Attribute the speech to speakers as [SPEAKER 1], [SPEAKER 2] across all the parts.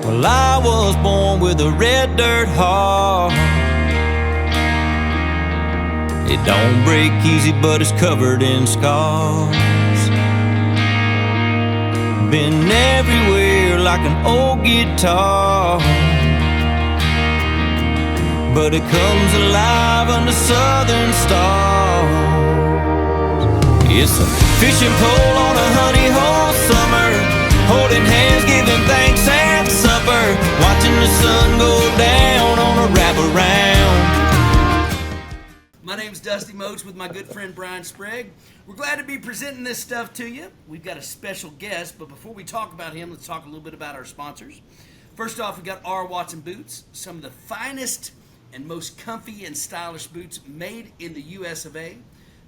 [SPEAKER 1] Well, I was born with a red dirt heart. It don't break easy, but it's covered in scars. Been everywhere like an old guitar, but it comes alive under southern stars. It's a fishing pole on a honey hole summer, holding hands, giving thanks at supper, watching the sun go down on a wraparound.
[SPEAKER 2] My name's Dusty Moats with my good friend Brian Sprague. We're glad to be presenting this stuff to you. We've got a special guest, but before we talk about him, let's talk a little bit about our sponsors. First off, we got R. Watson Boots, some of the finest and most comfy and stylish boots made in the US of A,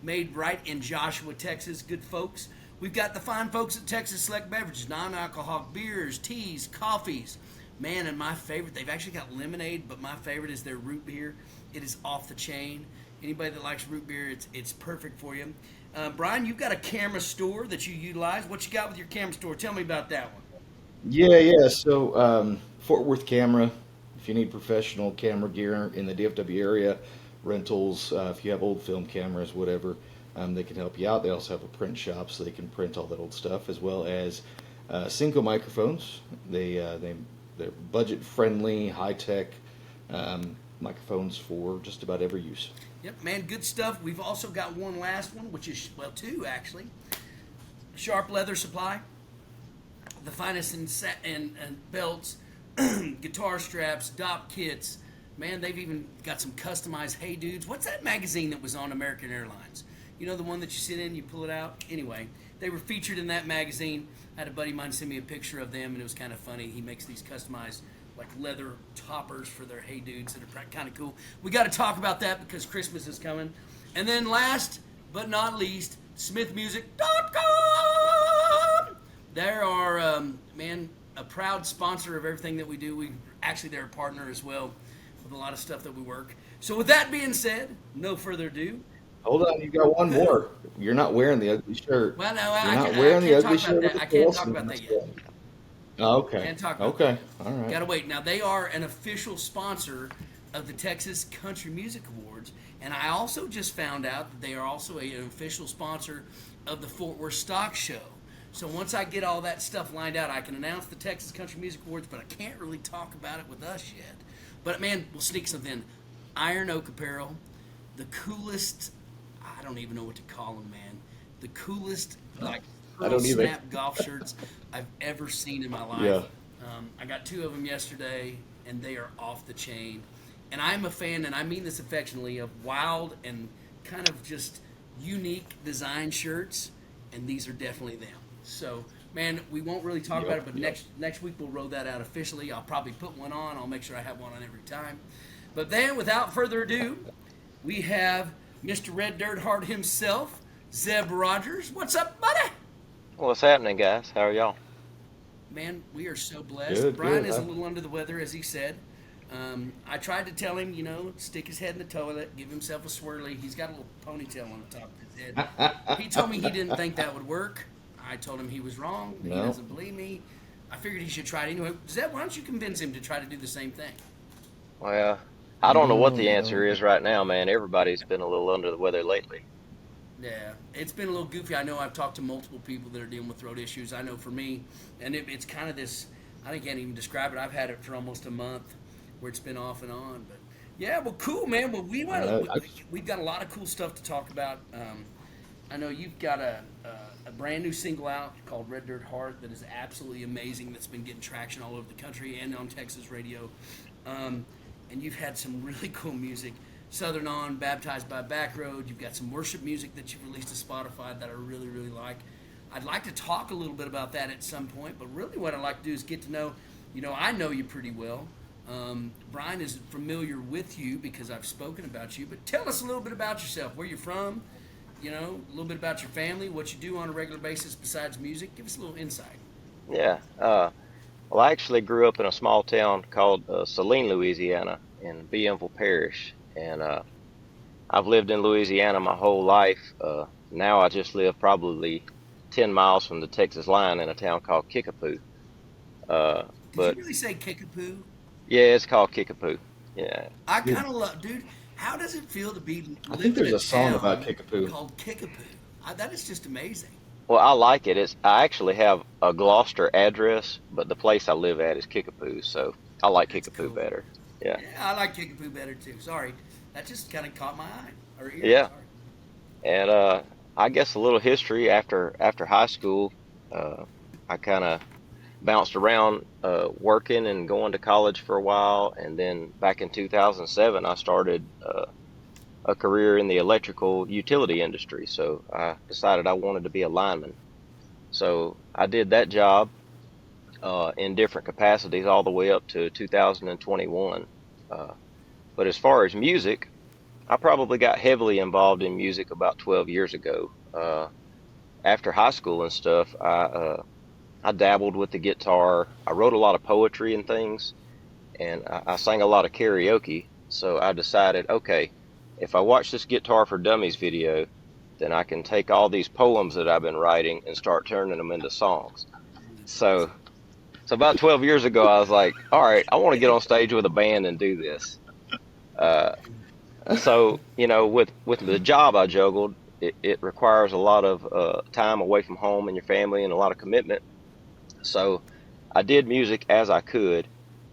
[SPEAKER 2] made right in Joshua, Texas. Good folks. We've got the fine folks at Texas Select Beverages, non-alcoholic beers, teas, coffees. Man, and my favorite, they've actually got lemonade, but my favorite is their root beer. It is off the chain. Anybody that likes root beer, it's perfect for you. Brian, you've got a camera store that you utilize. What you got with your camera store? Tell me about that one.
[SPEAKER 3] Yeah. So Fort Worth Camera, if you need professional camera gear in the DFW area, rentals, if you have old film cameras, whatever, they can help you out. They also have a print shop, so they can print all that old stuff, as well as Synco Microphones. They're budget-friendly, high-tech microphones for just about every use.
[SPEAKER 2] Yep, man, good stuff. We've also got one last one, which is, well, two actually. Sharp Leather Supply, the finest in belts, guitar straps, DOP kits. Man, they've even got some customized Hey Dudes. What's that magazine that was on American Airlines? You know, the one that you sit in, you pull it out? Anyway, they were featured in that magazine. I had a buddy of mine send me a picture of them, and it was kind of funny. He makes these customized like leather toppers for their Hey Dudes that are kind of cool. We got to talk about that because Christmas is coming. And then last but not least, smithmusic.com. They are, a proud sponsor of everything that we do. They're a partner as well with a lot of stuff that we work. So with that being said, no further ado.
[SPEAKER 3] Hold on, you got one more. You're not wearing the ugly shirt.
[SPEAKER 2] Well, no,
[SPEAKER 3] I
[SPEAKER 2] can't talk about that yet.
[SPEAKER 3] Oh, okay.
[SPEAKER 2] Can't talk about
[SPEAKER 3] Okay.
[SPEAKER 2] that.
[SPEAKER 3] All right.
[SPEAKER 2] Gotta wait. Now, they are an official sponsor of the Texas Country Music Awards, and I also just found out that they are also an official sponsor of the Fort Worth Stock Show. So once I get all that stuff lined out, I can announce the Texas Country Music Awards, but I can't really talk about it with us yet. But, man, we'll sneak something in. Iron Oak Apparel, the coolest, I don't even know what to call them, man. The coolest, like, snap golf shirts I've ever seen in my life.
[SPEAKER 3] Yeah.
[SPEAKER 2] I got two of them yesterday, and they are off the chain. And I'm a fan, and I mean this affectionately, of wild and kind of just unique design shirts, and these are definitely them. So, man, we won't really talk about it, but next week we'll roll that out officially. I'll probably put one on. I'll make sure I have one on every time. But then, without further ado, we have Mr. Red Dirt Heart himself, Zebb Rogers. What's up, buddy?
[SPEAKER 4] What's happening, guys? How are y'all?
[SPEAKER 2] Man, we are so blessed.
[SPEAKER 3] Good,
[SPEAKER 2] Brian
[SPEAKER 3] good.
[SPEAKER 2] is a little under the weather, as he said. I tried to tell him, stick his head in the toilet, give himself a swirly. He's got a little ponytail on the top of his head. He told me he didn't think that would work. I told him he was wrong. He doesn't believe me. I figured he should try it anyway. Zeb, why don't you convince him to try to do the same thing?
[SPEAKER 4] Well, I don't know what the answer is right now, man. Everybody's been a little under the weather lately.
[SPEAKER 2] Yeah, it's been a little goofy. I know I've talked to multiple people that are dealing with throat issues. I know for me, and it's kind of this, I can't even describe it. I've had it for almost a month where it's been off and on. But yeah, well, cool, man. Well, we've got a lot of cool stuff to talk about. I know you've got a brand new single out called Red Dirt Heart that is absolutely amazing, that's been getting traction all over the country and on Texas radio. And you've had some really cool music Southern On, Baptized by Backroad. You've got some worship music that you've released to Spotify that I really, really like. I'd like to talk a little bit about that at some point, but really what I'd like to do is get to know, I know you pretty well. Brian is familiar with you because I've spoken about you, but tell us a little bit about yourself, where you're from, a little bit about your family, what you do on a regular basis besides music. Give us a little insight.
[SPEAKER 4] Yeah. Well, I actually grew up in a small town called Saline, Louisiana, in Bienville Parish, and I've lived in Louisiana my whole life. Now I just live probably 10 miles from the Texas line in a town called Kickapoo. Uh,
[SPEAKER 2] Did you
[SPEAKER 4] but
[SPEAKER 2] really say Kickapoo?
[SPEAKER 4] yeah, it's called Kickapoo. Yeah.
[SPEAKER 2] I kind of love, dude. How does it feel to be
[SPEAKER 3] I
[SPEAKER 2] live
[SPEAKER 3] think
[SPEAKER 2] in
[SPEAKER 3] there's
[SPEAKER 2] a
[SPEAKER 3] a song about
[SPEAKER 2] town
[SPEAKER 3] Kickapoo.
[SPEAKER 2] called Kickapoo? That is just amazing.
[SPEAKER 4] Well, I like it. I actually have a Gloucester address, but the place I live at is Kickapoo, so I like
[SPEAKER 2] That's
[SPEAKER 4] Kickapoo
[SPEAKER 2] cool.
[SPEAKER 4] better. Yeah.
[SPEAKER 2] Yeah, I like Kickapoo better too. Sorry, that just kind of caught my eye or ear.
[SPEAKER 4] Yeah.
[SPEAKER 2] Sorry.
[SPEAKER 4] And I guess a little history after high school, uh, I kind of bounced around working and going to college for a while, and then back in 2007, I started a career in the electrical utility industry. So I decided I wanted to be a lineman. So I did that job in different capacities all the way up to 2021. Uh, but as far as music, I probably got heavily involved in music about 12 years ago. After high school and stuff, I dabbled with the guitar. I wrote a lot of poetry and things, and I sang a lot of karaoke. So I decided, okay, if I watch this Guitar for Dummies video, then I can take all these poems that I've been writing and start turning them into songs. So, so about 12 years ago, I was like, all right, I want to get on stage with a band and do this. Uh, so, with the job I juggled, it requires a lot of time away from home and your family and a lot of commitment. So I did music as I could.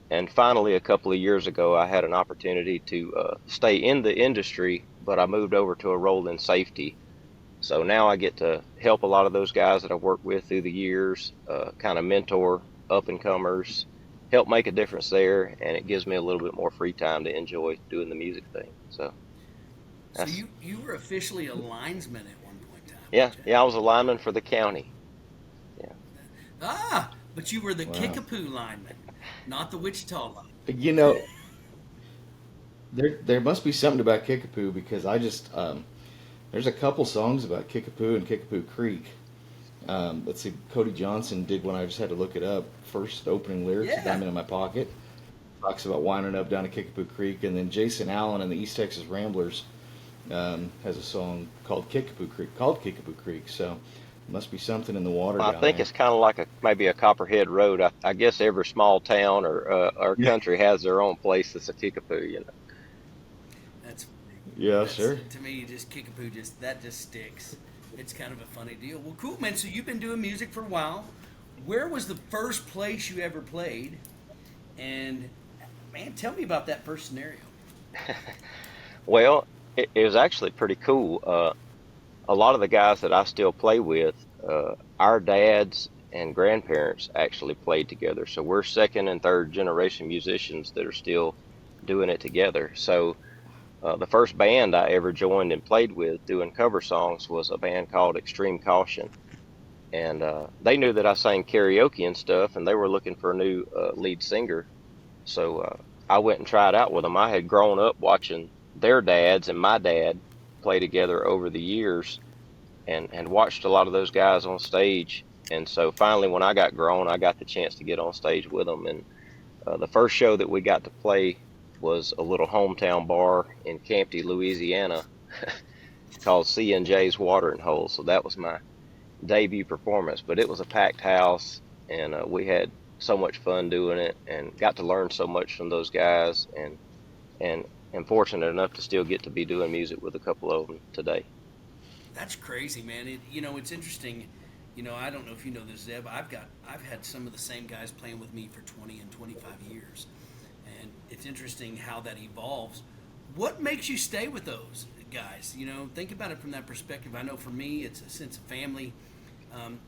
[SPEAKER 4] And finally, a couple of years ago, I had an opportunity to stay in the industry, but I moved over to a role in safety. So now I get to help a lot of those guys that I've worked with through the years, kind of mentor up and comers, help make a difference there, and it gives me a little bit more free time to enjoy doing the music thing. So
[SPEAKER 2] So
[SPEAKER 4] that's
[SPEAKER 2] you were officially a linesman at one point in time,
[SPEAKER 4] yeah,
[SPEAKER 2] weren't you?
[SPEAKER 4] yeah. I was a lineman for the county. Yeah.
[SPEAKER 2] But you were the
[SPEAKER 3] Wow.
[SPEAKER 2] Kickapoo lineman, not the Wichita lineman.
[SPEAKER 3] You know, there must be something about Kickapoo because I just there's a couple songs about Kickapoo and Kickapoo Creek. Let's see, Cody Johnson did one. I just had to look it up. First opening lyrics, a
[SPEAKER 2] Yeah.
[SPEAKER 3] diamond in my pocket, talks about winding up down to Kickapoo Creek, and then Jason Allen and the East Texas Ramblers has a song called Kickapoo Creek. So it must be something in the water
[SPEAKER 4] I
[SPEAKER 3] down
[SPEAKER 4] think
[SPEAKER 3] there.
[SPEAKER 4] it's kind of like maybe a Copperhead Road. I guess every small town or
[SPEAKER 3] Yeah.
[SPEAKER 4] country has their own place that's a Kickapoo.
[SPEAKER 2] That's
[SPEAKER 3] Yeah,
[SPEAKER 2] that's
[SPEAKER 3] sure.
[SPEAKER 2] to me just Kickapoo just sticks. It's kind of a funny deal. Well, cool, man. So you've been doing music for a while. Where was the first place you ever played? And man, tell me about that first scenario.
[SPEAKER 4] Well, it was actually pretty cool. A lot of the guys that I still play with, our dads and grandparents actually played together. So we're second and third generation musicians that are still doing it together. So the first band I ever joined and played with doing cover songs was a band called Extreme Caution. And they knew that I sang karaoke and stuff, and they were looking for a new lead singer. So I went and tried out with them. I had grown up watching their dads and my dad play together over the years and watched a lot of those guys on stage. And so finally, when I got grown, I got the chance to get on stage with them. And the first show that we got to play was a little hometown bar in Campty, Louisiana, called C&J's Watering Hole. So that was my debut performance, but it was a packed house, and we had so much fun doing it, and got to learn so much from those guys, and am fortunate enough to still get to be doing music with a couple of them today.
[SPEAKER 2] That's crazy, man. It's interesting. I don't know if you know this, Zeb. I've had some of the same guys playing with me for 20 and 25 years, and it's interesting how that evolves. What makes you stay with those guys? Think about it from that perspective. I know for me, it's a sense of family,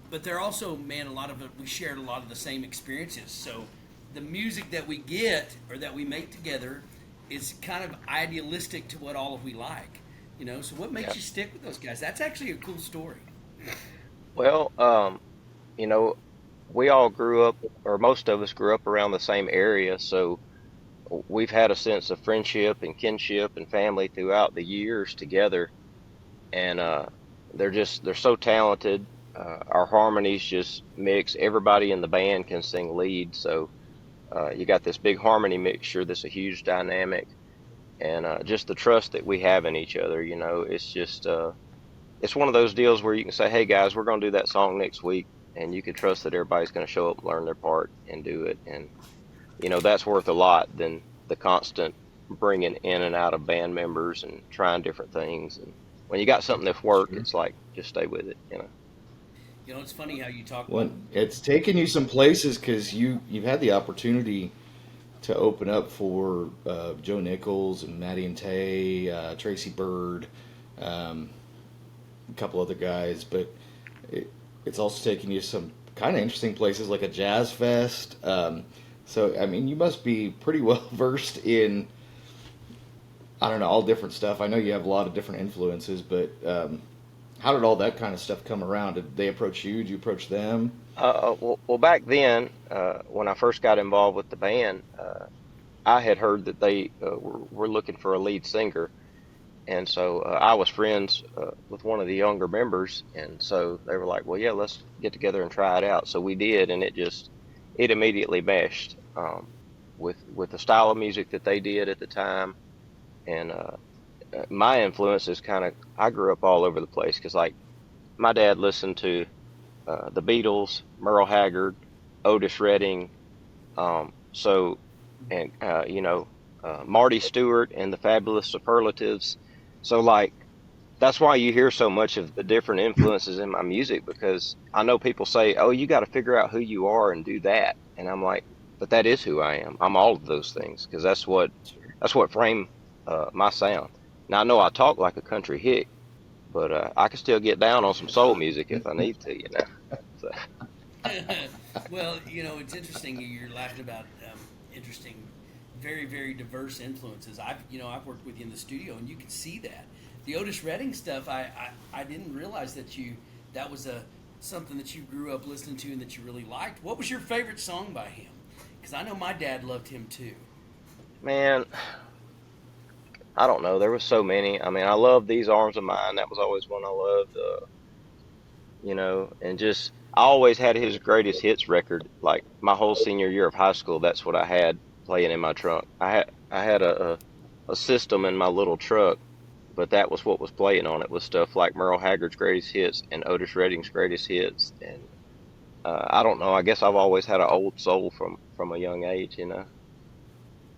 [SPEAKER 2] but they're also, man, a lot of it. We shared a lot of the same experiences. So the music that we get or that we make together is kind of idealistic to what all of we like. So what makes
[SPEAKER 4] Yeah.
[SPEAKER 2] you stick with those guys? That's actually a cool story.
[SPEAKER 4] Well, you know, we all grew up, or most of us grew up around the same area, so we've had a sense of friendship and kinship and family throughout the years together. And they're so talented. Our harmonies just mix. Everybody in the band can sing lead, so you got this big harmony mixture that's a huge dynamic, and just the trust that we have in each other. It's just it's one of those deals where you can say, "Hey guys, we're going to do that song next week," and you can trust that everybody's going to show up, learn their part, and do it. And that's worth a lot than the constant bringing in and out of band members and trying different things. And when you got something that's work,
[SPEAKER 3] Sure.
[SPEAKER 4] it's like just stay with it.
[SPEAKER 2] It's funny how you talk about.
[SPEAKER 3] When it's taken you some places because you've had the opportunity to open up for Joe Nichols and Maddie and Tay, Tracy Bird, um, a couple other guys, but it's also taken you some kind of interesting places like a jazz fest. So I mean, you must be pretty well versed in, I don't know, all different stuff. I know you have a lot of different influences, but how did all that kind of stuff come around? Did they approach you? Did you approach them?
[SPEAKER 4] Well, back then, when I first got involved with the band, I had heard that they were looking for a lead singer, and so I was friends with one of the younger members, and so they were like, "Well, yeah, let's get together and try it out." So we did, and it immediately meshed with the style of music that they did at the time, and my influence is kind of I grew up all over the place because like my dad listened to the Beatles, Merle Haggard, Otis Redding, so and Marty Stewart and the Fabulous Superlatives. So like that's why you hear so much of the different influences in my music because I know people say, "Oh, you got to figure out who you are and do that," and I'm like, "But that is who I am. I'm all of those things because that's what frame my sound." Now I know I talk like a country hick, but I can still get down on some soul music if I need to. So
[SPEAKER 2] Well, it's interesting. You're laughing about interesting, very, very diverse influences. I've worked with you in the studio, and you can see that. The Otis Redding stuff, I didn't realize that was something that you grew up listening to and that you really liked. What was your favorite song by him? Because I know my dad loved him too.
[SPEAKER 4] man, I don't know. There was so many. I mean, I love These Arms of Mine. That was always one I loved. And just I always had his greatest hits record. Like my whole senior year of high school, that's what I had playing in my trunk. I had a system in my little truck, but that was what was playing on it was stuff like Merle Haggard's greatest hits and Otis Redding's greatest hits. And I don't know. I guess I've always had an old soul from a young age.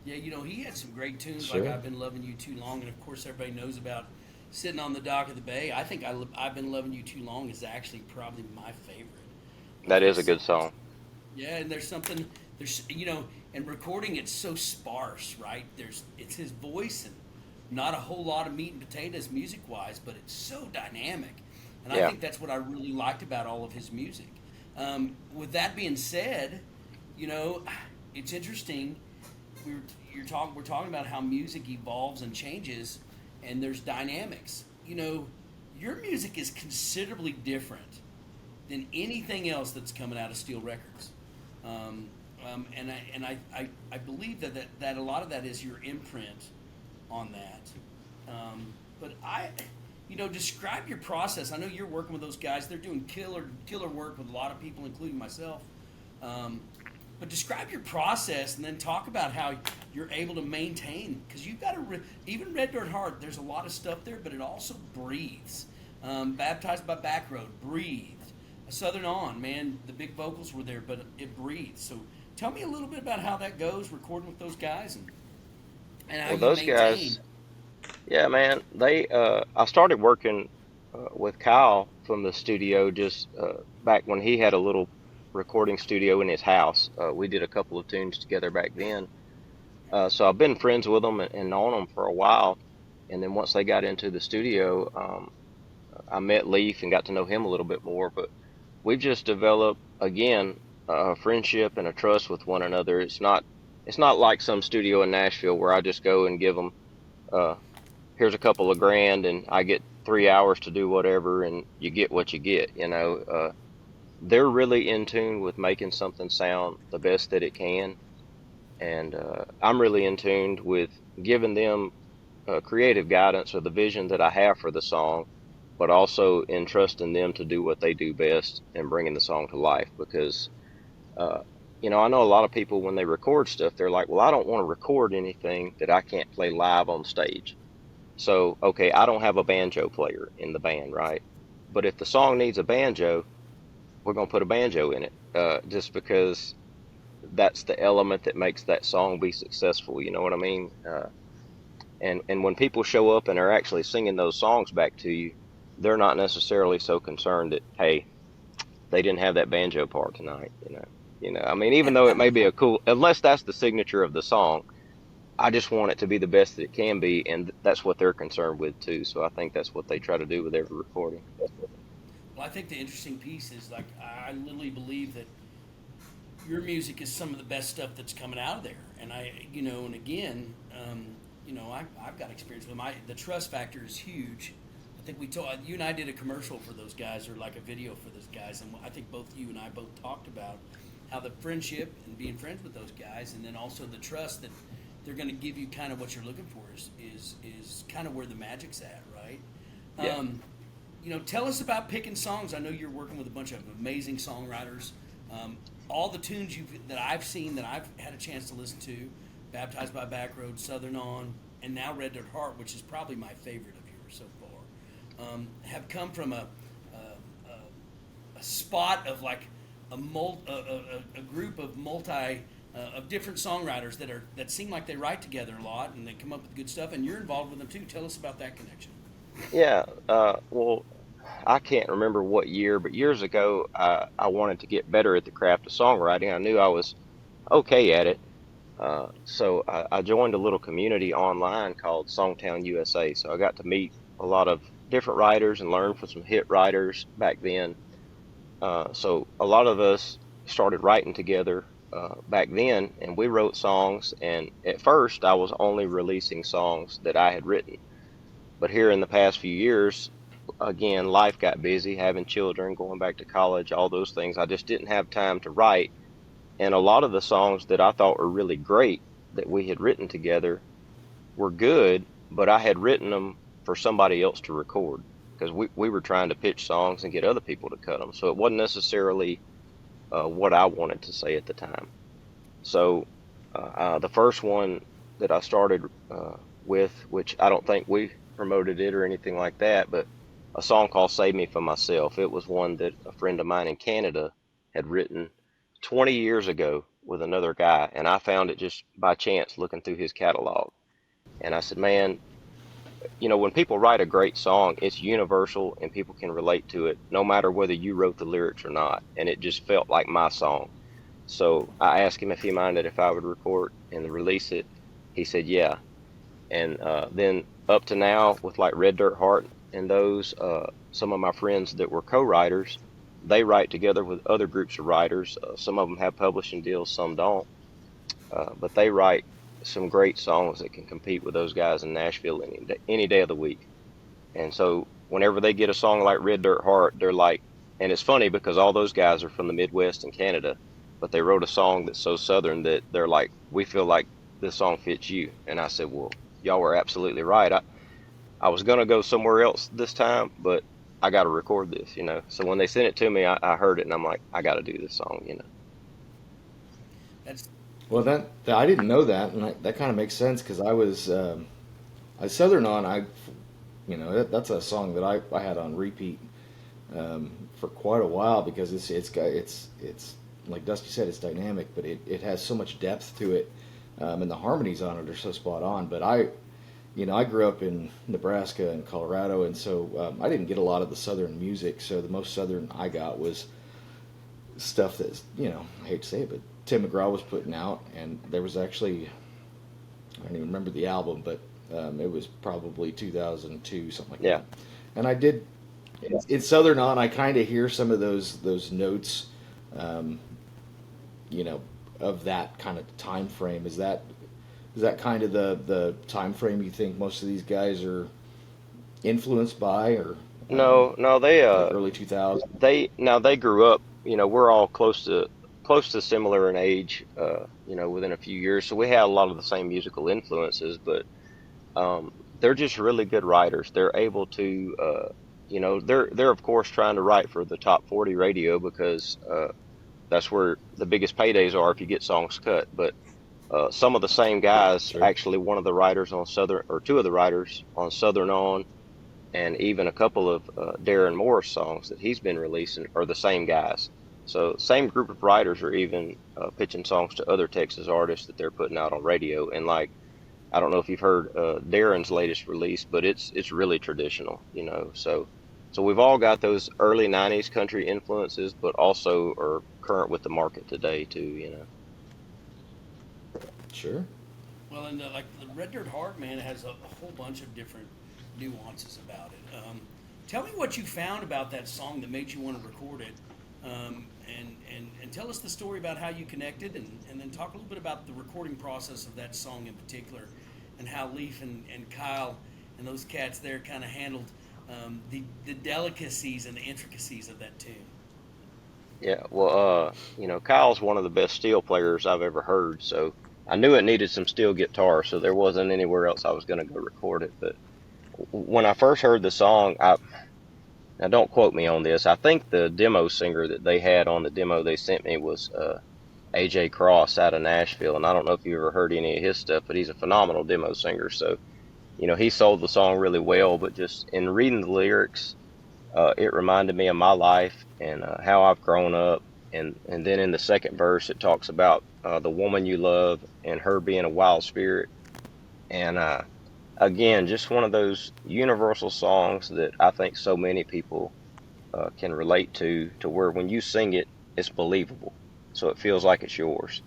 [SPEAKER 2] Yeah, he had some great tunes like
[SPEAKER 3] Sure.
[SPEAKER 2] "I've Been Loving You Too Long," and of course everybody knows about "Sitting on the Dock of the Bay." I think "I've Been Loving You Too Long" is actually probably my favorite of
[SPEAKER 4] That is a
[SPEAKER 2] his
[SPEAKER 4] good
[SPEAKER 2] songs.
[SPEAKER 4] song.
[SPEAKER 2] Yeah, and and recording it's so sparse, right? It's his voice and not a whole lot of meat and potatoes music wise, but it's so dynamic, and I
[SPEAKER 4] Yeah.
[SPEAKER 2] think that's what I really liked about all of his music. With that being said, you know, it's interesting. We're talking about how music evolves and changes, and there's dynamics. Your music is considerably different than anything else that's coming out of Steel Records. And I believe that a lot of that is your imprint on that. But describe your process. I know you're working with those guys. They're doing killer work with a lot of people, including myself. But describe your process and then talk about how you're able to maintain, because you've got even Red Dirt Heart, there's a lot of stuff there, but it also breathes. Baptized by Backroad breathed. Southern On, man, the big vocals were there, but it breathes. So tell me a little bit about how that goes, recording with those guys, and how
[SPEAKER 4] Well,
[SPEAKER 2] you
[SPEAKER 4] those
[SPEAKER 2] maintain.
[SPEAKER 4] guys, yeah, man. I started working with Kyle from the studio just back when he had a little recording studio in his house. We did a couple of tunes together back then. So I've been friends with them and known them for a while. And then once they got into the studio, I met Leaf and got to know him a little bit more. But we've just developed again a friendship and a trust with one another. it's not like some studio in Nashville where I just go and give them, uh, here's a couple of grand and I get 3 hours to do whatever and you get what you get, you know. They're really in tune with making something sound the best that it can. And I'm really in tune with giving them creative guidance or the vision that I have for the song, but also entrusting them to do what they do best and bringing the song to life. Because, uh, I know a lot of people when they record stuff, they're like, well, I don't want to record anything that I can't play live on stage. So, okay, I don't have a banjo player in the band, right? But if the song needs a banjo, we're going to put a banjo in it, just because that's the element that makes that song be successful. You know what I mean? And when people show up and are actually singing those songs back to you, they're not necessarily so concerned that, hey, they didn't have that banjo part tonight. I mean, even though it may be a cool, unless that's the signature of the song, I just want it to be the best that it can be, and that's what they're concerned with too. So I think that's what they try to do with every recording.
[SPEAKER 2] Well, I think the interesting piece is like I literally believe that your music is some of the best stuff that's coming out of there. And and again, I've got experience with the trust factor is huge. I think you and I did a commercial for those guys, or like a video for those guys, and I think both you and I both talked about how the friendship and being friends with those guys, and then also the trust that they're going to give you kind of what you're looking for is kind of where the magic's at, right?
[SPEAKER 4] Yeah.
[SPEAKER 2] Tell us about picking songs. I know you're working with a bunch of amazing songwriters. All the tunes that I've seen, that I've had a chance to listen to, Baptized by Backroad, Southern On, and now Red Dirt Heart, which is probably my favorite of yours so far, have come from a spot of like a group of of different songwriters that seem like they write together a lot and they come up with good stuff. And you're involved with them too. Tell us about that connection.
[SPEAKER 4] Yeah. Well, I can't remember what year, but years ago, I wanted to get better at the craft of songwriting. I knew I was okay at it. So I joined a little community online called Songtown USA. So I got to meet a lot of different writers and learn from some hit writers back then. So a lot of us started writing together back then, and we wrote songs. And at first, I was only releasing songs that I had written. But here in the past few years, again, life got busy, having children, going back to college, all those things. I just didn't have time to write. And a lot of the songs that I thought were really great that we had written together were good, but I had written them for somebody else to record because we were trying to pitch songs and get other people to cut them. So it wasn't necessarily what I wanted to say at the time. So the first one that I started with, which I don't think we promoted it or anything like that, but a song called Save Me From Myself. It was one that a friend of mine in Canada had written 20 years ago with another guy, and I found it just by chance looking through his catalog. And I said, man, when people write a great song, it's universal and people can relate to it no matter whether you wrote the lyrics or not. And it just felt like my song. So I asked him if he minded if I would record and release it. He said, yeah. And then up to now, with like Red Dirt Heart and those, some of my friends that were co-writers, they write together with other groups of writers. Some of them have publishing deals, some don't. But they write some great songs that can compete with those guys in Nashville any day of the week. And so whenever they get a song like Red Dirt Heart, they're like, and it's funny because all those guys are from the Midwest and Canada, but they wrote a song that's so Southern that they're like, we feel like this song fits you. And I said, well, y'all were absolutely right. I was going to go somewhere else this time, but I got to record this. So when they sent it to me, I heard it and I'm like, I got to do this song.
[SPEAKER 2] That's
[SPEAKER 3] Well, that I didn't know that, and that kind of makes sense because I Southern On. That's a song that I had on repeat for quite a while because it's like Dusty said, it's dynamic, but it has so much depth to it, and the harmonies on it are so spot on. But I grew up in Nebraska and Colorado, and so I didn't get a lot of the Southern music. So the most Southern I got was stuff that's, I hate to say it, but Tim McGraw was putting out, and there was actually, I don't even remember the album, but it was probably 2002, something like
[SPEAKER 4] Yeah.
[SPEAKER 3] that. And I did, in Southern On, I kind of hear some of those notes, of that kind of time frame. Is that kind of the time frame you think most of these guys are influenced by, or
[SPEAKER 4] No, no,
[SPEAKER 3] like early 2000s?
[SPEAKER 4] they grew up. We're all close to similar in age. Within a few years, so we had a lot of the same musical influences, but they're just really good writers. They're able to, they're of course trying to write for the top 40 radio because that's where the biggest paydays are if you get songs cut. But some of the same guys,
[SPEAKER 3] Sure.
[SPEAKER 4] actually, one of the writers on Southern, or two of the writers on Southern On, and even a couple of Darren Morris songs that he's been releasing are the same guys. So same group of writers are even pitching songs to other Texas artists that they're putting out on radio. And like, I don't know if you've heard Darren's latest release, but it's really traditional, So we've all got those early '90s country influences, but also are current with the market today too.
[SPEAKER 3] Sure.
[SPEAKER 2] Well, and like the Red Dirt Heart, man, has a whole bunch of different nuances about it. Tell me what you found about that song that made you want to record it, and tell us the story about how you connected, and then talk a little bit about the recording process of that song in particular, and how Leaf and Kyle and those cats there kind of handled the delicacies and the intricacies of that tune.
[SPEAKER 4] Yeah, well, Kyle's one of the best steel players I've ever heard, so I knew it needed some steel guitar, so there wasn't anywhere else I was going to go record it. But when I first heard the song, now don't quote me on this. I think the demo singer that they had on the demo they sent me was AJ Cross out of Nashville, and I don't know if you ever heard any of his stuff, but he's a phenomenal demo singer. So, he sold the song really well. But just in reading the lyrics, it reminded me of my life and how I've grown up. And then in the second verse, it talks about the woman you love and her being a wild spirit. And again, just one of those universal songs that I think so many people can relate to where when you sing it, it's believable. So it feels like it's yours.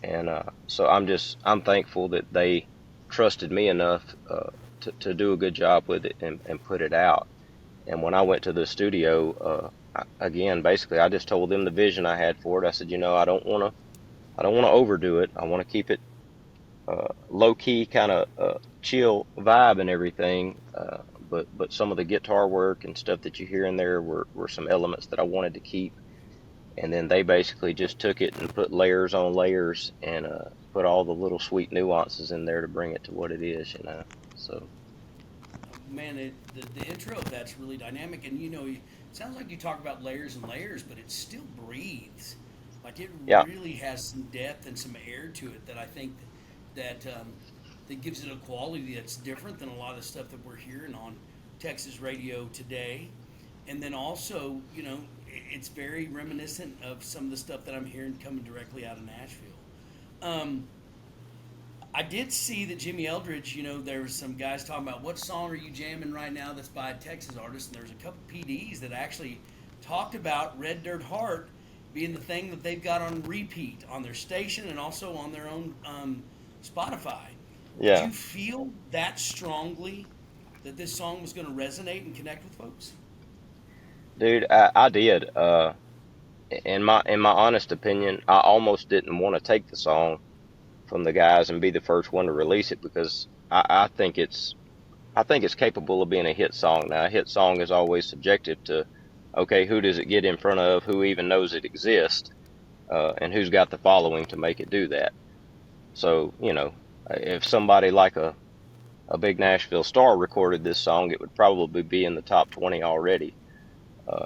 [SPEAKER 4] And so I'm thankful that they trusted me enough to do a good job with it and put it out. And when I went to the studio, again, basically, I just told them the vision I had for it. I said, I don't want to overdo it. I want to keep it low key, kind of chill vibe and everything. But some of the guitar work and stuff that you hear in there were some elements that I wanted to keep. And then they basically just took it and put layers on layers and put all the little sweet nuances in there to bring it to what it is. So.
[SPEAKER 2] Man, the intro of that's really dynamic, and it sounds like you talk about layers and layers, but it still breathes. Like it
[SPEAKER 4] Yeah.
[SPEAKER 2] really has some depth and some air to it that I think that that gives it a quality that's different than a lot of the stuff that we're hearing on Texas radio today. And then also, it's very reminiscent of some of the stuff that I'm hearing coming directly out of Nashville. I did see that Jimmy Eldridge, there was some guys talking about what song are you jamming right now that's by a Texas artist, and there's a couple PDs that actually talked about Red Dirt Heart being the thing that they've got on repeat on their station and also on their own Spotify. Did
[SPEAKER 4] Yeah.
[SPEAKER 2] you feel that strongly that this song was going to resonate and connect with folks?
[SPEAKER 4] Dude, I did. In my honest opinion, I almost didn't want to take the song from the guys and be the first one to release it because I think it's capable of being a hit song. Now, a hit song is always subjective to, okay, who does it get in front of, who even knows it exists, and who's got the following to make it do that. So, if somebody like a big Nashville star recorded this song, it would probably be in the top 20 already.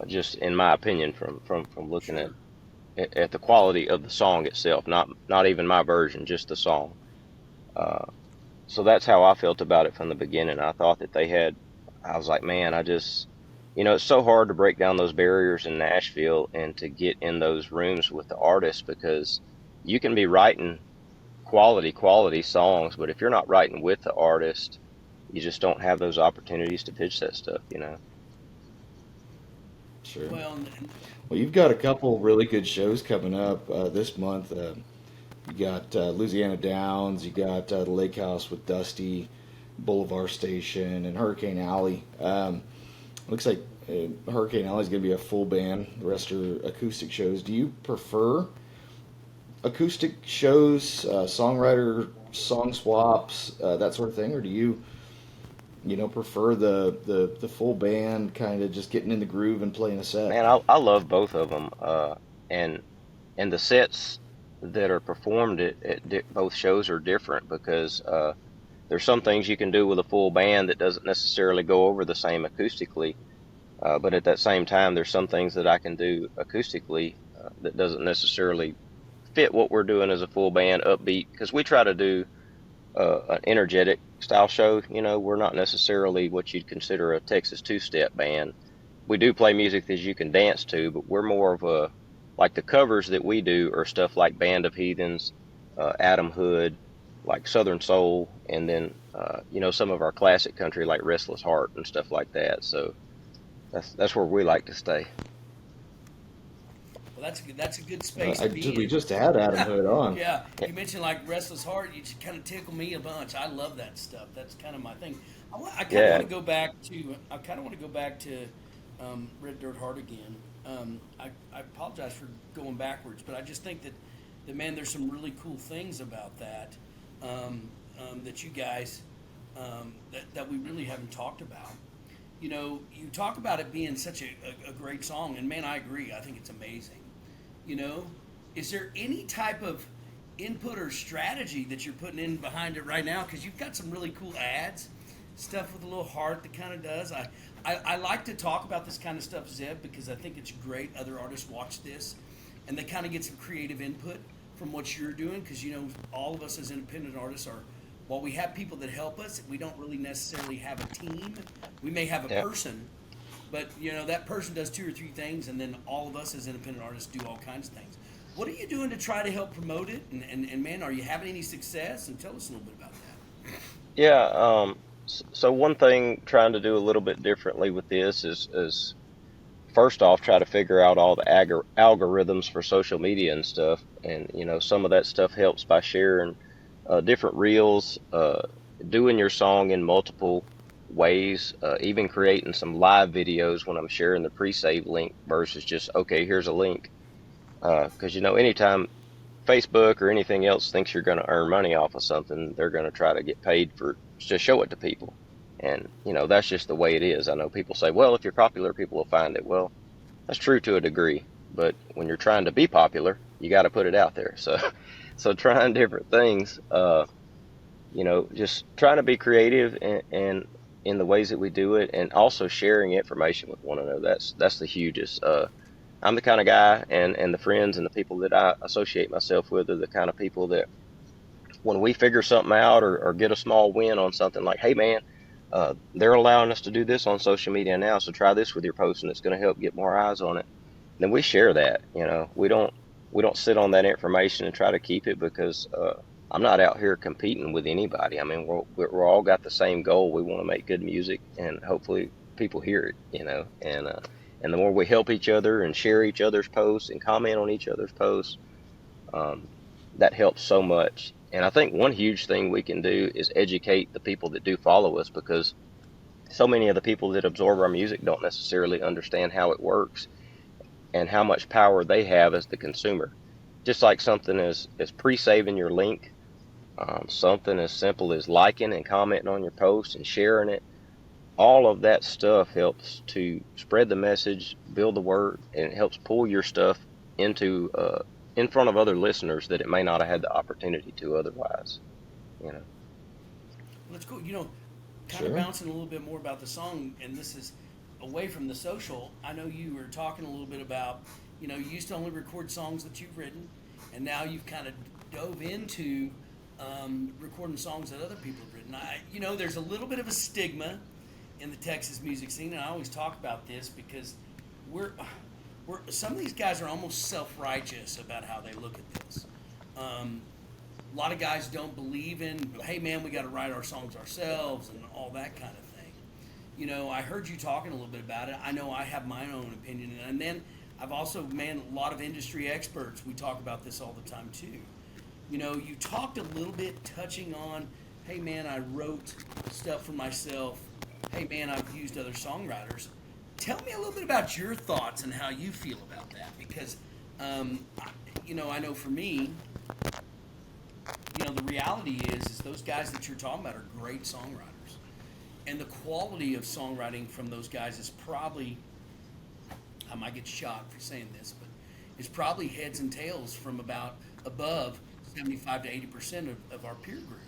[SPEAKER 4] Just in my opinion, from looking
[SPEAKER 2] Sure.
[SPEAKER 4] at the quality of the song itself, not even my version, just the song. Uh, so that's how I felt about it from the beginning. I thought that I was like, man, it's so hard to break down those barriers in Nashville and to get in those rooms with the artists because you can be writing quality songs, but if you're not writing with the artist, you just don't have those opportunities to pitch that stuff.
[SPEAKER 3] Sure.
[SPEAKER 2] Well,
[SPEAKER 3] Well, you've got a couple really good shows coming up this month. You got Louisiana Downs, you got the Lake House with Dusty, Boulevard Station, and Hurricane Alley. Looks like Hurricane Alley is going to be a full band. The rest are acoustic shows. Do you prefer acoustic shows, songwriter song swaps, that sort of thing, or do you prefer the full band kind of just getting in the groove and playing a set?
[SPEAKER 4] Man, I love both of them. And the sets that are performed at both shows are different because there's some things you can do with a full band that doesn't necessarily go over the same acoustically. But at that same time, there's some things that I can do acoustically that doesn't necessarily fit what we're doing as a full band upbeat because we try to do an energetic style show. We're not necessarily what you'd consider a Texas two-step band. We do play music that you can dance to, but we're more of a, like the covers that we do are stuff like Band of Heathens, Adam Hood, like Southern Soul, and then some of our classic country like Restless Heart and stuff like that. So that's where we like to stay.
[SPEAKER 2] Well, that's a good space to be
[SPEAKER 3] We
[SPEAKER 2] in.
[SPEAKER 3] just had Adam Hood on.
[SPEAKER 2] Yeah, you mentioned like Restless Heart. You just kind of tickle me a bunch. I love that stuff. That's kind of my thing. I kind of
[SPEAKER 4] Yeah,
[SPEAKER 2] want to go back to. I kind of want to go back to Red Dirt Heart again. I apologize for going backwards, but I just think that man, there's some really cool things about that that you guys that we really haven't talked about. You talk about it being such a great song, and man, I agree. I think it's amazing. Is there any type of input or strategy that you're putting in behind it right now? Because you've got some really cool ads, stuff with a little heart that kind of does. I like to talk about this kind of stuff, Zebb, because I think it's great. Other artists watch this, and they kind of get some creative input from what you're doing. Because all of us as independent artists are. While we have people that help us, we don't really necessarily have a team. We may have a
[SPEAKER 4] yeah.
[SPEAKER 2] person, but that person does 2 or 3 things, and then all of us as independent artists do all kinds of things. What are you doing to try to help promote it? And man, are you having any success? And tell us a little bit about that.
[SPEAKER 4] Yeah. So one thing trying to do a little bit differently with this is first off try to figure out all the algorithms for social media and stuff. And some of that stuff helps by sharing different reels, doing your song in multiple ways, even creating some live videos when I'm sharing the pre-save link versus just, okay, here's a link. Because, anytime Facebook or anything else thinks you're going to earn money off of something, they're going to try to get paid to show it to people. And, that's just the way it is. I know people say, well, if you're popular, people will find it. Well, that's true to a degree. But when you're trying to be popular, you got to put it out there. So trying different things, just trying to be creative and in the ways that we do it, and also sharing information with one another. That's the hugest. I'm the kind of guy, and the friends and the people that I associate myself with are the kind of people that when we figure something out or get a small win on something like, hey man, they're allowing us to do this on social media now, so try this with your post, and it's going to help get more eyes on it. Then we share that. We don't sit on that information and try to keep it because I'm not out here competing with anybody. I mean, we're all got the same goal. We want to make good music, and hopefully people hear it. And the more we help each other and share each other's posts and comment on each other's posts, that helps so much. And I think one huge thing we can do is educate the people that do follow us, because so many of the people that absorb our music don't necessarily understand how it works and how much power they have as the consumer. Just like something as pre-saving your link, something as simple as liking and commenting on your post and sharing it, all of that stuff helps to spread the message, build the word, and it helps pull your stuff into in front of other listeners that it may not have had the opportunity to otherwise.
[SPEAKER 2] Let's go. Kind of
[SPEAKER 3] Sure.
[SPEAKER 2] bouncing a little bit more about the song, and this is away from the social. I know you were talking a little bit about, you used to only record songs that you've written, and now you've kind of dove into recording songs that other people have written. There's a little bit of a stigma in the Texas music scene, and I always talk about this because we're some of these guys are almost self-righteous about how they look at this. A lot of guys don't believe in, hey man, we got to write our songs ourselves and all that kind of thing. I heard you talking a little bit about it. I know I have my own opinion, and then I've also, a lot of industry experts, we talk about this all the time too. You talked a little bit touching on, hey man, I wrote stuff for myself. Hey man, I've used other songwriters. Tell me a little bit about your thoughts and how you feel about that, because I know for me, the reality is those guys that you're talking about are great songwriters, and the quality of songwriting from those guys is probably, I might get shot for saying this, but it's probably heads and tails from about above 75 to 80% of our peer group.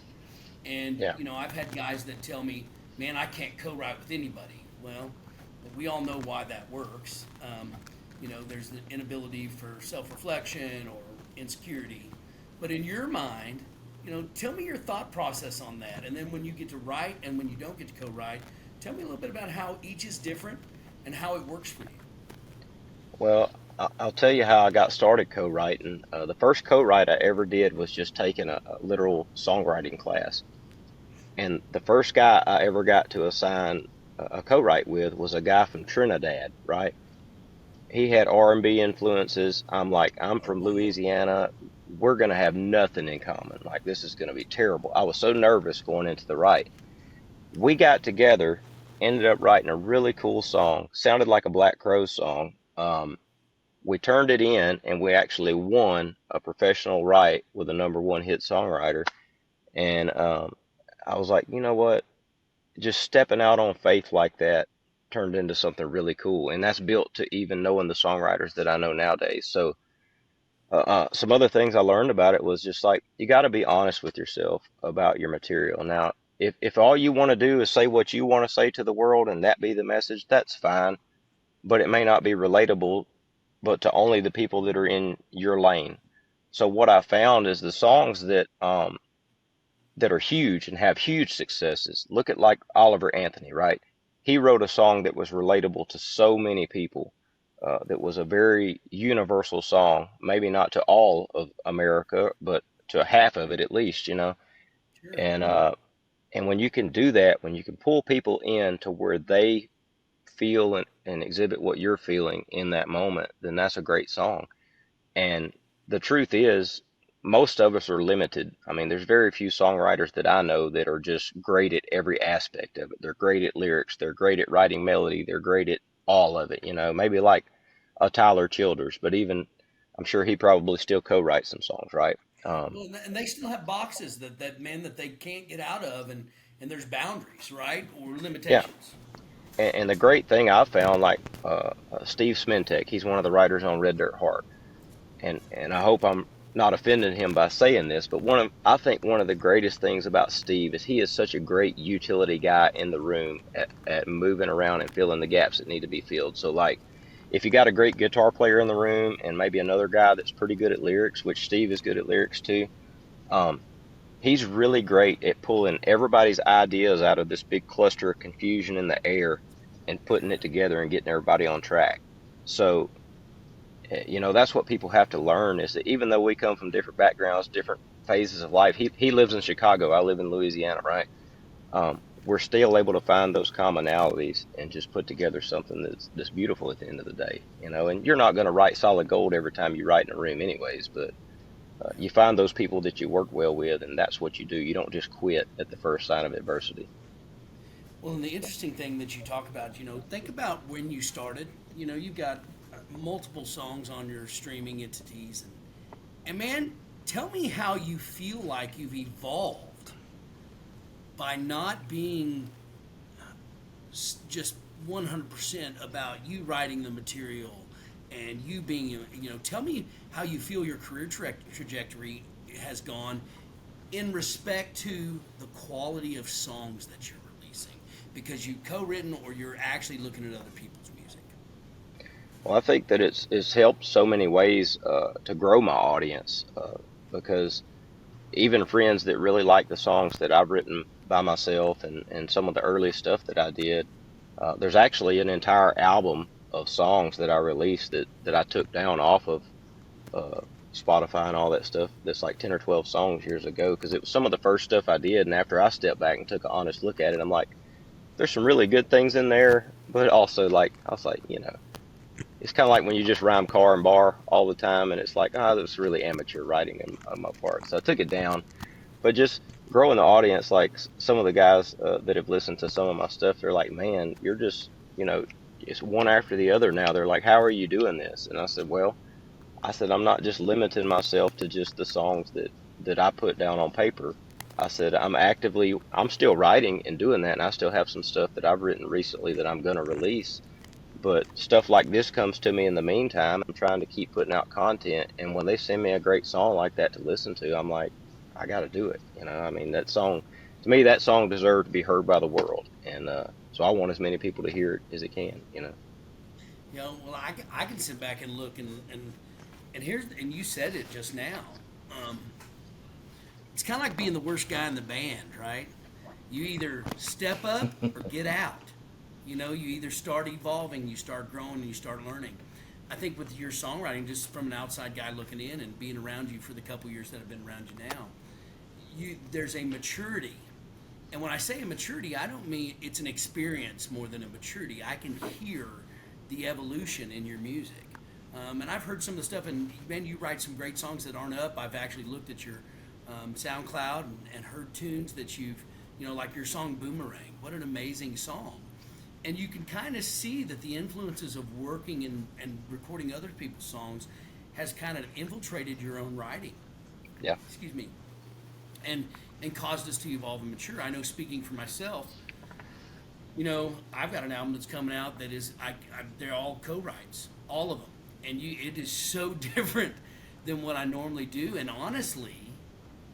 [SPEAKER 2] And
[SPEAKER 4] Yeah.
[SPEAKER 2] I've had guys that tell me, "Man, I can't co-write with anybody." Well, we all know why that works. There's the inability for self-reflection or insecurity. But in your mind, tell me your thought process on that. And then when you get to write and when you don't get to co-write, tell me a little bit about how each is different and how it works for you.
[SPEAKER 4] Well, I'll tell you how I got started co-writing. The first co-write I ever did was just taking a literal songwriting class. And the first guy I ever got to assign a co-write with was a guy from Trinidad, right? He had R&B influences. I'm like, I'm
[SPEAKER 2] Oh,
[SPEAKER 4] from
[SPEAKER 2] wow.
[SPEAKER 4] Louisiana. We're gonna have nothing in common. Like, this is gonna be terrible. I was so nervous going into the write. We got together, ended up writing a really cool song. Sounded like a Black Crowes song. We turned it in, and we actually won a professional write with a #1 hit songwriter. And I was like, you know what? Just stepping out on faith like that turned into something really cool, and that's built to even knowing the songwriters that I know nowadays. So some other things I learned about it was just like, you got to be honest with yourself about your material. Now, if all you want to do is say what you want to say to the world and that be the message, that's fine, but it may not be relatable, but to only the people that are in your lane. So what I found is the songs that are huge and have huge successes. Look at like Oliver Anthony, right? He wrote a song that was relatable to so many people. That was a very universal song, maybe not to all of America, but to half of it at least, you know.
[SPEAKER 2] Sure.
[SPEAKER 4] And and when you can do that, when you can pull people in to where they feel and exhibit what you're feeling in that moment, then that's a great song. And the truth is, most of us are limited. I mean, there's very few songwriters that I know that are just great at every aspect of it. They're great at lyrics, they're great at writing melody, they're great at all of it, you know, maybe like a Tyler Childers, but even I'm sure he probably still co-writes some songs, right? Um,
[SPEAKER 2] Well, and they still have boxes that they can't get out of, and there's boundaries, right, or
[SPEAKER 4] yeah,
[SPEAKER 2] limitations.
[SPEAKER 4] and the great thing I found, like Steve Smintek, he's one of the writers on Red Dirt Heart. And I hope I'm not offending him by saying this, but I think one of the greatest things about Steve is he is such a great utility guy in the room at moving around and filling the gaps that need to be filled. So like, if you got a great guitar player in the room and maybe another guy that's pretty good at lyrics, which Steve is good at lyrics too, um, he's really great at pulling everybody's ideas out of this big cluster of confusion in the air and putting it together and getting everybody on track. So you know, that's what people have to learn, is that even though we come from different backgrounds, different phases of life. He lives in Chicago, I live in Louisiana, right? We're still able to find those commonalities and just put together something that's beautiful at the end of the day, you know. And you're not going to write solid gold every time you write in a room anyways, but you find those people that you work well with, and that's what you do. You don't just quit at the first sign of adversity.
[SPEAKER 2] Well, and the interesting thing that you talk about, think about when you started. You've got multiple songs on your streaming entities, and man, tell me how you feel like you've evolved by not being just 100% about you writing the material and you being, tell me how you feel your career trajectory has gone in respect to the quality of songs that you're releasing, because you co-written or you're actually looking at other people's music.
[SPEAKER 4] Well, I think that it's helped so many ways to grow my audience, because even friends that really like the songs that I've written by myself and some of the early stuff that I did, there's actually an entire album of songs that I released that I took down off of uh, Spotify and all that stuff. That's like 10 or 12 songs years ago, because it was some of the first stuff I did. And after I stepped back and took an honest look at it, I'm like, there's some really good things in there, but also like I was like, you know, it's kind of like when you just rhyme car and bar all the time, and it's like, oh, that's really amateur writing on my part. So I took it down, but just growing the audience, like some of the guys that have listened to some of my stuff, they're like, man, you're just, you know, it's one after the other now. They're like, how are you doing this? And I said, well, I said, I'm not just limiting myself to just the songs that I put down on paper. I said, I'm still writing and doing that, and I still have some stuff that I've written recently that I'm going to release. But stuff like this comes to me in the meantime. I'm trying to keep putting out content, and when they send me a great song like that to listen to, I'm like, I got to do it. I mean, that song, to me, that song deserved to be heard by the world, and so I want as many people to hear it as it can.
[SPEAKER 2] Well, I can sit back and look and here's and you said it just now. Um, it's kind of like being the worst guy in the band, right? You either step up or get out. You either start evolving, you start growing, and you start learning. I think with your songwriting, just from an outside guy looking in and being around you for the couple years that I've been around you now, there's a maturity. And when I say a maturity, I don't mean it's an experience more than a maturity. I can hear the evolution in your music. And I've heard some of the stuff, and man, you write some great songs that aren't up. I've actually looked at your SoundCloud and heard tunes that you've, like your song Boomerang. What an amazing song. And you can kind of see that the influences of working and recording other people's songs has kind of infiltrated your own writing.
[SPEAKER 4] Yeah.
[SPEAKER 2] Excuse me. And caused us to evolve and mature. I know, speaking for myself, I've got an album that's coming out that is, they're all co-writes, all of them. And it is so different than what I normally do. And honestly,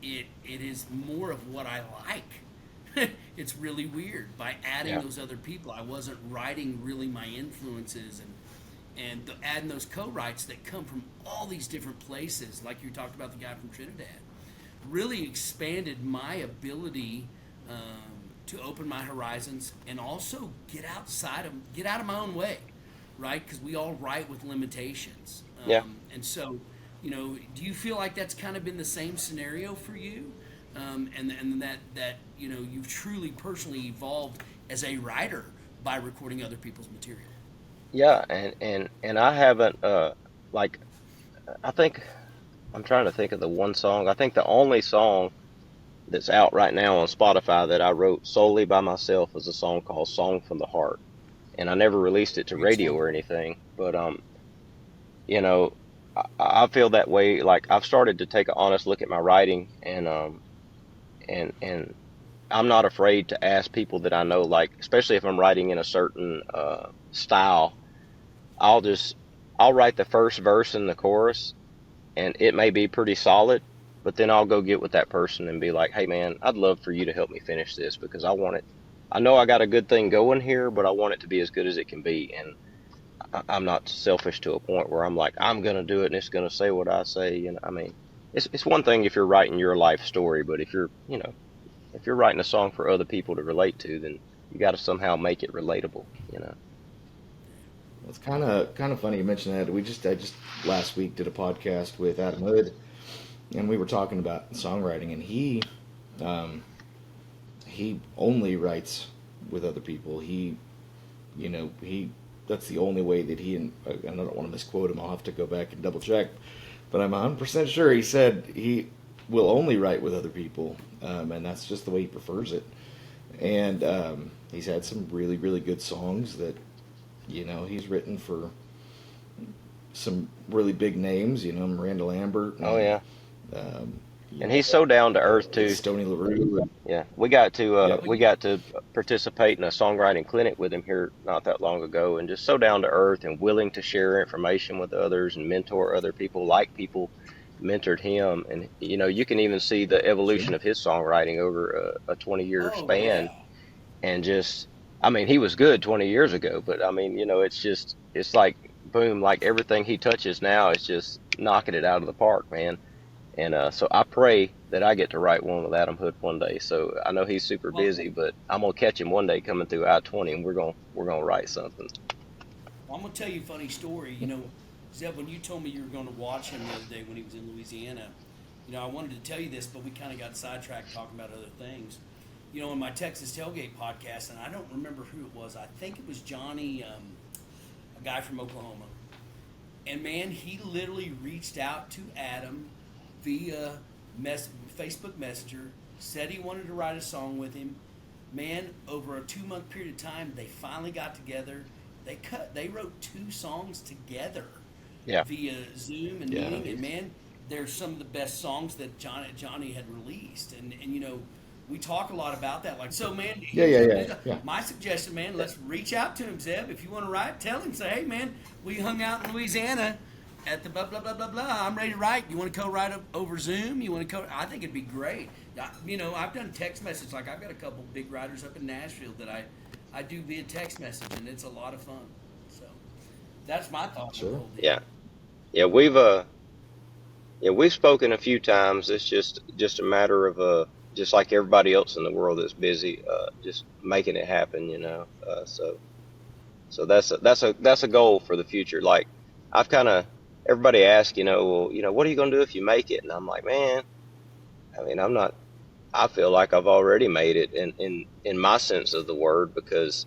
[SPEAKER 2] it is more of what I like. It's really weird. By adding those other people, I wasn't writing really my influences and adding those co-writes that come from all these different places, like you talked about the guy from Trinidad, really expanded my ability to open my horizons and also get out of my own way, right? Because we all write with limitations. And so, do you feel like that's kind of been the same scenario for you? And that you've truly personally evolved as a writer by recording other people's material.
[SPEAKER 4] Yeah, and I haven't like I think I'm trying to think of the one song. I think the only song that's out right now on Spotify that I wrote solely by myself is a song called "Song from the Heart," and I never released it to
[SPEAKER 2] Great
[SPEAKER 4] radio
[SPEAKER 2] song.
[SPEAKER 4] or anything. But you know, I feel that way. Like, I've started to take an honest look at my writing, and I'm not afraid to ask people that I know, like, especially if I'm writing in a certain style. I'll just I'll write the first verse and the chorus, and it may be pretty solid, but then I'll go get with that person and be like, "Hey man, I'd love for you to help me finish this because I want it. I know I got a good thing going here, but I want it to be as good as it can be." And I'm not selfish to a point where I'm like, I'm gonna do it and it's gonna say what I say. I mean, it's one thing if you're writing your life story, but if you're writing a song for other people to relate to, then you got to somehow make it relatable.
[SPEAKER 3] It's kind of funny you mentioned that. I just last week did a podcast with Adam Hood, and we were talking about songwriting, and he only writes with other people. He that's the only way that and I don't want to misquote him. I'll have to go back and double check, but I'm 100% sure he said he will only write with other people, and that's just the way he prefers it. And he's had some really, really good songs that he's written for some really big names. Miranda Lambert.
[SPEAKER 4] Oh yeah,
[SPEAKER 3] Um,
[SPEAKER 4] and he's so down to earth too.
[SPEAKER 3] Stoney LaRue.
[SPEAKER 4] Yeah, we got to
[SPEAKER 3] Yep.
[SPEAKER 4] participate in a songwriting clinic with him here not that long ago, and just so down to earth and willing to share information with others and mentor other people, like people mentored him. And you can even see the evolution
[SPEAKER 3] Sure.
[SPEAKER 4] of his songwriting over a 20-year
[SPEAKER 2] Oh
[SPEAKER 4] span.
[SPEAKER 2] yeah.
[SPEAKER 4] And just, I mean, he was good 20 years ago, but I mean, it's like boom, like everything he touches now is just knocking it out of the park, man. And so I pray that I get to write one with Adam Hood one day. So I know he's super
[SPEAKER 2] Well,
[SPEAKER 4] busy, but I'm gonna catch him one day coming through I-20, and we're gonna write something.
[SPEAKER 2] I'm gonna tell you a funny story. Zeb, when you told me you were going to watch him the other day when he was in Louisiana, I wanted to tell you this, but we kind of got sidetracked talking about other things. In my Texas Tailgate podcast, and I don't remember who it was. I think it was Johnny, a guy from Oklahoma. And man, he literally reached out to Adam via Facebook Messenger, said he wanted to write a song with him. Man, over a 2-month period of time, they finally got together. They wrote 2 songs together
[SPEAKER 4] Yeah.
[SPEAKER 2] via Zoom and
[SPEAKER 3] Yeah.
[SPEAKER 2] meeting, and man, they're some of the best songs that Johnny had released, and we talk a lot about that. Like, so man,
[SPEAKER 3] Yeah.
[SPEAKER 2] my suggestion, man, let's reach out to him, Zeb. If you want to write, tell him, say, hey, man, we hung out in Louisiana at the blah blah blah blah blah. I'm ready to write. You want to co-write over Zoom? You want to I think it'd be great. I've done text message. Like, I've got a couple big writers up in Nashville that I do via text message, and it's a lot of fun. So that's my thought.
[SPEAKER 3] Sure.
[SPEAKER 4] Yeah, yeah, we've spoken a few times. It's just a matter of just like everybody else in the world that's busy, just making it happen, so that's a goal for the future. Like, I've kind of everybody asks, well, what are you gonna do if you make it? And I'm like, man, I mean, I feel like I've already made it in my sense of the word, because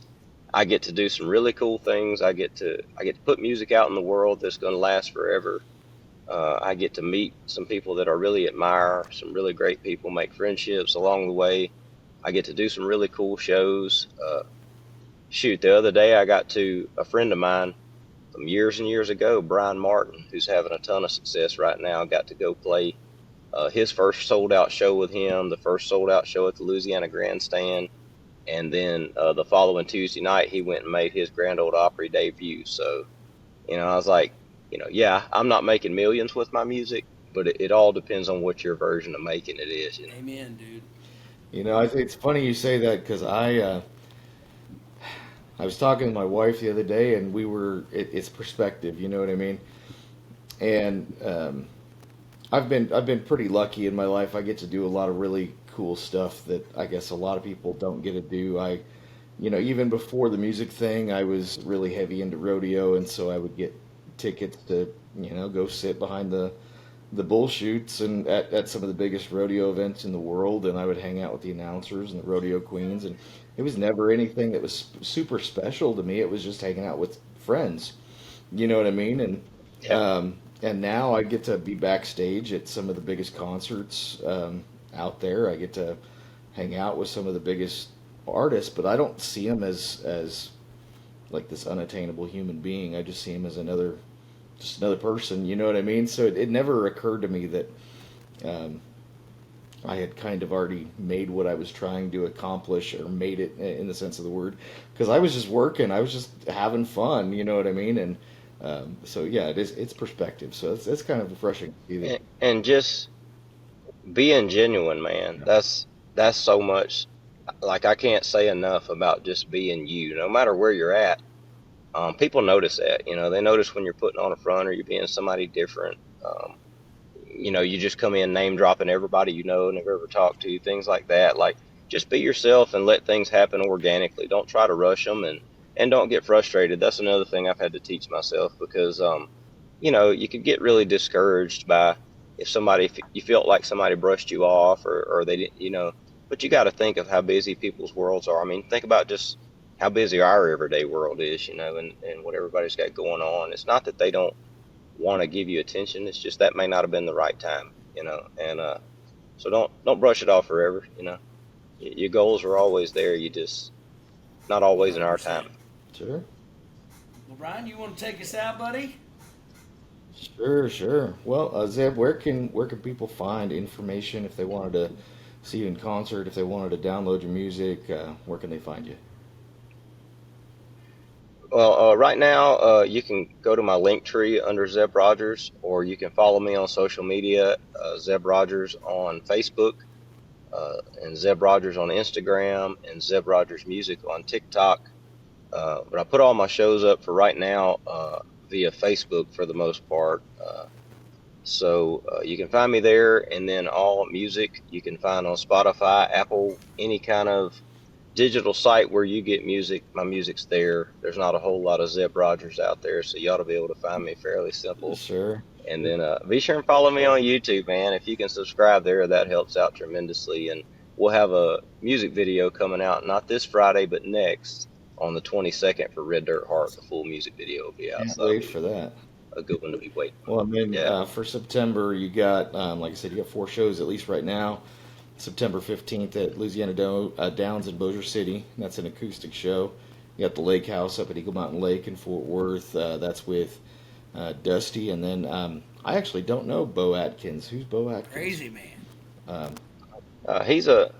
[SPEAKER 4] I get to do some really cool things. I get to put music out in the world that's going to last forever. I get to meet some people that I really admire, some really great people, make friendships along the way. I get to do some really cool shows. Shoot, the other day I got to a friend of mine from years and years ago, Brian Martin, who's having a ton of success right now. I got to go play his first sold out show with him, the first sold out show at the Louisiana Grandstand. And then the following Tuesday night, he went and made his Grand Ole Opry debut. So, I was like, yeah, I'm not making millions with my music, but it all depends on what your version of making it is.
[SPEAKER 2] Amen, dude.
[SPEAKER 3] I think it's funny you say that, because I was talking to my wife the other day, and it's perspective, you know what I mean? And I've been pretty lucky in my life. I get to do a lot of really cool stuff that I guess a lot of people don't get to do. Even before the music thing, I was really heavy into rodeo, and so I would get tickets to, go sit behind the bull chutes and at some of the biggest rodeo events in the world, and I would hang out with the announcers and the rodeo queens, and it was never anything that was super special to me. It was just hanging out with friends. You know what I mean? And
[SPEAKER 4] Yeah.
[SPEAKER 3] and now I get to be backstage at some of the biggest concerts out there. I get to hang out with some of the biggest artists, but I don't see them as like this unattainable human being. I just see him as just another person. You know what I mean? So it never occurred to me that I had kind of already made what I was trying to accomplish, or made it in the sense of the word, because I was just working. I was just having fun. You know what I mean? And so yeah, it's perspective. So it's kind of refreshing to see that.
[SPEAKER 4] And just being genuine, man. That's so much. Like, I can't say enough about just being you, no matter where you're at. People notice that. They notice when you're putting on a front or you're being somebody different. You just come in name dropping everybody never ever talked to, things like that. Like, just be yourself and let things happen organically. Don't try to rush them, and don't get frustrated. That's another thing I've had to teach myself, because you could get really discouraged by if you felt like somebody brushed you off, or they didn't. But you got to think of how busy people's worlds are. I mean, think about just how busy our everyday world is, and what everybody's got going on. It's not that they don't want to give you attention. It's just that may not have been the right time, and so don't brush it off forever. Your goals are always there. You just not always in our time.
[SPEAKER 3] Sure.
[SPEAKER 2] Well, Brian, you want to take us out, buddy?
[SPEAKER 3] Sure. Well, Zeb, where can people find information if they wanted to see you in concert, if they wanted to download your music? Where can they find you?
[SPEAKER 4] Well, right now, you can go to my link tree under Zebb Rogers, or you can follow me on social media, Zebb Rogers on Facebook, and Zebb Rogers on Instagram, and Zebb Rogers Music on TikTok. But I put all my shows up for right now via Facebook for the most part. So you can find me there, and then all music you can find on Spotify, Apple, any kind of digital site where you get music. My music's there. There's not a whole lot of Zebb Rogers out there, so you ought to be able to find me fairly simple.
[SPEAKER 3] Sure.
[SPEAKER 4] And then be sure and follow me on YouTube, man. If you can subscribe there, that helps out tremendously. And we'll have a music video coming out, not this Friday, but next, on the 22nd for Red Dirt Heart. The full music video will be out.
[SPEAKER 3] Can't
[SPEAKER 4] So
[SPEAKER 3] wait for that.
[SPEAKER 4] a good one to be waiting.
[SPEAKER 3] Well, I mean,
[SPEAKER 4] Yeah.
[SPEAKER 3] for September, you got, like I said, you got 4 shows at least right now. September 15th at Louisiana Downs in Bossier City. That's an acoustic show. You got the Lake House up at Eagle Mountain Lake in Fort Worth. That's with Dusty, and then I actually don't know Bo Atkins. Who's Bo Atkins?
[SPEAKER 2] Crazy man.
[SPEAKER 3] Um,
[SPEAKER 4] He's a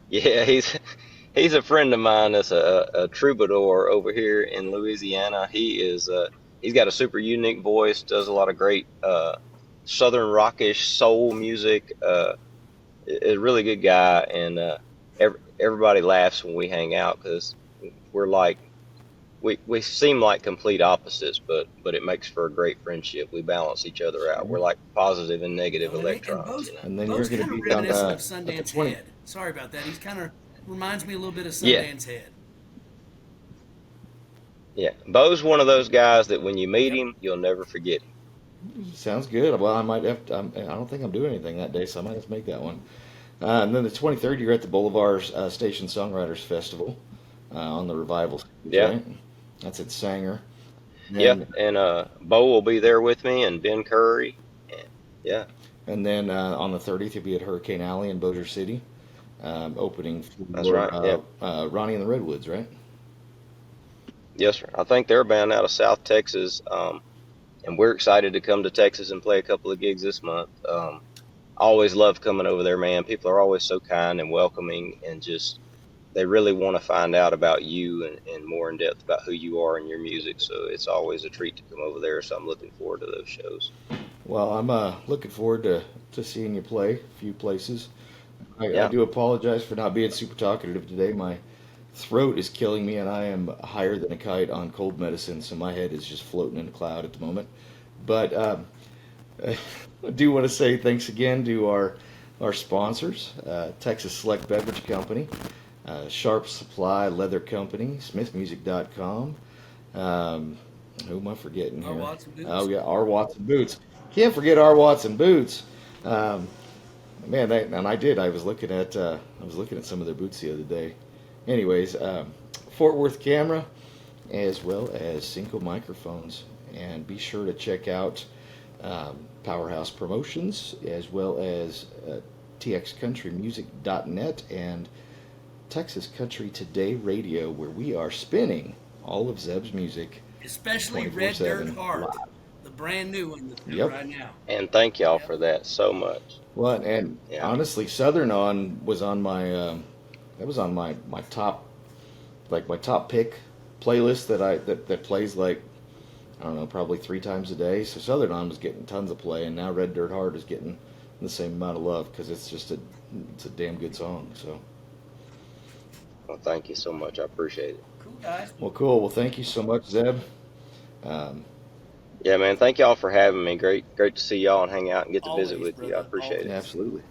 [SPEAKER 4] yeah, he's a friend of mine. That's a troubadour over here in Louisiana. He's got a super unique voice. Does a lot of great southern rockish soul music. Is a really good guy, and everybody laughs when we hang out because we're like we seem like complete opposites, but it makes for a great friendship. We balance each other out. We're like positive and negative
[SPEAKER 2] And
[SPEAKER 4] electrons,
[SPEAKER 2] Bo's,
[SPEAKER 4] you know.
[SPEAKER 3] and then
[SPEAKER 2] Bo's
[SPEAKER 3] you're going
[SPEAKER 2] kind
[SPEAKER 3] to
[SPEAKER 2] of
[SPEAKER 3] be down
[SPEAKER 2] reminiscent of
[SPEAKER 3] at the
[SPEAKER 2] Sundance
[SPEAKER 3] 20.
[SPEAKER 2] Head. Sorry about that. He's kind of reminds me a little bit of
[SPEAKER 4] Yeah,
[SPEAKER 2] Sundance Head.
[SPEAKER 4] yeah. Bo's one of those guys that when you meet
[SPEAKER 2] Yep.
[SPEAKER 4] him, you'll never forget him.
[SPEAKER 3] Sounds good. Well, I might have to, I don't think I'm doing anything that day, so I might have to make that one. And then the 23rd, you're at the Boulevard Station Songwriters Festival on the Revival stage,
[SPEAKER 4] Yeah,
[SPEAKER 3] right? That's at Sanger.
[SPEAKER 4] yeah.
[SPEAKER 3] And
[SPEAKER 4] And Bo will be there with me, and Ben Curry. And yeah,
[SPEAKER 3] then on the 30th, you'll be at Hurricane Alley in Bossier City, opening
[SPEAKER 4] that's
[SPEAKER 3] for
[SPEAKER 4] right. Yeah,
[SPEAKER 3] Ronnie and the Redwoods, right?
[SPEAKER 4] yes, sir. I think they're a band out of South Texas, and we're excited to come to Texas and play a couple of gigs this month. I always love coming over there, man. People are always so kind and welcoming, and just they really want to find out about you and more in depth about who you are and your music. So it's always a treat to come over there. So I'm looking forward to those shows.
[SPEAKER 3] Well, I'm looking forward to seeing you play a few places. I
[SPEAKER 4] Yeah.
[SPEAKER 3] do apologize for not being super talkative today. My throat is killing me, and I am higher than a kite on cold medicine, so my head is just floating in a cloud at the moment. But I do want to say thanks again to our sponsors, Texas Select Beverage Company, Sharp Supply Leather Company, SmithMusic.com. Who am I forgetting
[SPEAKER 2] Our
[SPEAKER 3] here?
[SPEAKER 2] Watson Boots.
[SPEAKER 3] Oh yeah, R. Watson Boots. Can't forget R. Watson Boots. Man, and I did. I was looking at some of their boots the other day. Anyways, Fort Worth Camera, as well as Synco Microphones, and be sure to check out Powerhouse Promotions, as well as txcountrymusic.net and Texas Country Today Radio, where we are spinning all of Zebb's music
[SPEAKER 2] Especially Red Dirt
[SPEAKER 3] 24/7
[SPEAKER 2] Heart,
[SPEAKER 3] live.
[SPEAKER 2] the brand new one that's out
[SPEAKER 3] Yep.
[SPEAKER 2] right now.
[SPEAKER 4] And thank y'all
[SPEAKER 2] Yep.
[SPEAKER 4] for that so much.
[SPEAKER 3] Well, and
[SPEAKER 4] Yeah.
[SPEAKER 3] honestly, Southern On was on my that was on my top, like my top pick playlist that plays like, I don't know, probably 3 times a day. So Southern On was getting tons of play, and now Red Dirt Heart is getting the same amount of love because it's a damn good song. So
[SPEAKER 4] Well, thank you so much. I appreciate it.
[SPEAKER 2] Cool, guys.
[SPEAKER 3] well, cool. Well, thank you so much, Zeb. Um,
[SPEAKER 4] Yeah, man. Thank y'all for having me. Great to see y'all and hang out and get to visit
[SPEAKER 2] Always,
[SPEAKER 4] with you. I
[SPEAKER 2] brother.
[SPEAKER 4] appreciate
[SPEAKER 2] Always.
[SPEAKER 4] it.
[SPEAKER 3] absolutely.